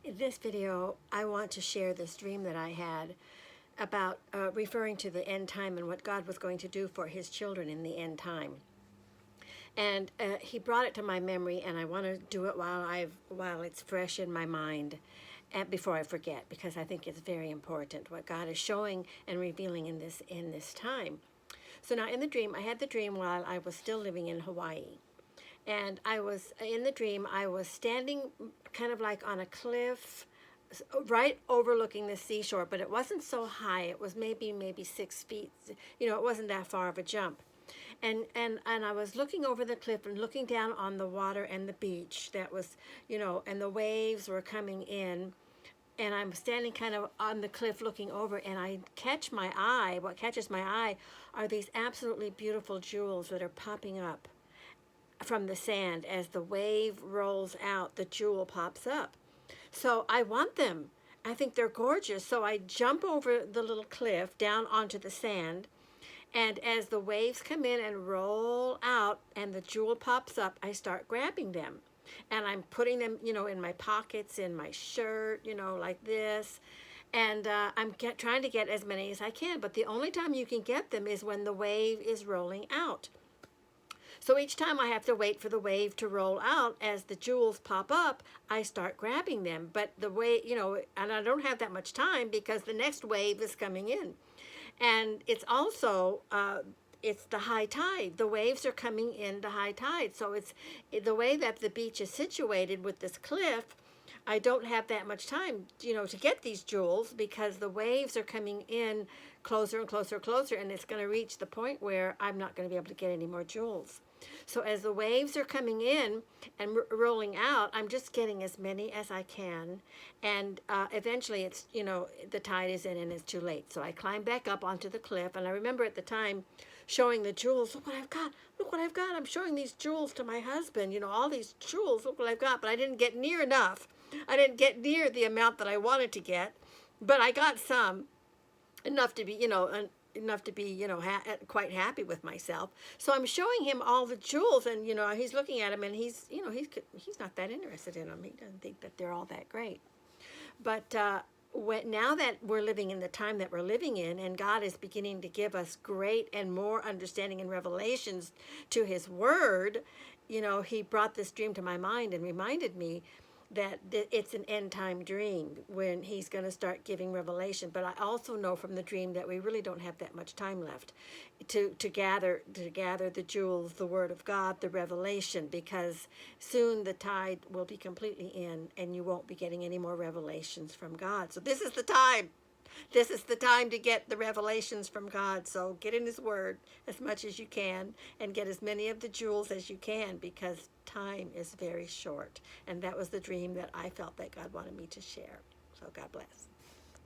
In this video, I want to share this dream that I had about referring to the end time and what God was going to do for his children in the end time. And he brought it to my memory, and I want to do it while it's fresh in my mind, and before I forget, because I think it's very important what God is showing and revealing in this time. So now in the dream, I had the dream while I was still living in Hawaii. And I was in the dream, I was standing kind of like on a cliff right overlooking the seashore, but it wasn't so high. It was maybe 6 feet. It wasn't that far of a jump. And I was looking over the cliff and looking down on the water and the beach that was, and the waves were coming in. And I'm standing kind of on the cliff looking over, and what catches my eye are these absolutely beautiful jewels that are popping up from the sand. As the wave rolls out, the jewel pops up. So I want them. I think they're gorgeous. So I jump over the little cliff down onto the sand. And as the waves come in and roll out and the jewel pops up, I start grabbing them. And I'm putting them, in my pockets, in my shirt, like this. And I'm trying to get as many as I can. But the only time you can get them is when the wave is rolling out. So each time I have to wait for the wave to roll out. As the jewels pop up, I start grabbing them. But the way, and I don't have that much time because the next wave is coming in. And it's also, it's the high tide. The waves are coming into high tide. So it's the way that the beach is situated with this cliff. I don't have that much time, to get these jewels because the waves are coming in closer and closer and closer, and it's going to reach the point where I'm not going to be able to get any more jewels. So as the waves are coming in and rolling out, I'm just getting as many as I can. And eventually it's, the tide is in and it's too late. So I climb back up onto the cliff. And I remember at the time showing the jewels. Look what I've got. Look what I've got. I'm showing these jewels to my husband. All these jewels. Look what I've got. But I didn't get near enough. I didn't get near the amount that I wanted to get. But I got some. Enough to be, quite happy with myself. So I'm showing him all the jewels, and he's looking at them, and he's not that interested in them. He doesn't think that they're all that great. But now that we're living in the time that we're living in, and God is beginning to give us great and more understanding and revelations to His Word, He brought this dream to my mind and reminded me that it's an end time dream when he's going to start giving revelation. But I also know from the dream that we really don't have that much time left to gather the jewels, the Word of God, the revelation, because soon the tide will be completely in and you won't be getting any more revelations from God. So this is the time. This is the time to get the revelations from God. So get in His Word as much as you can and get as many of the jewels as you can, because time is very short. And that was the dream that I felt that God wanted me to share. So God bless.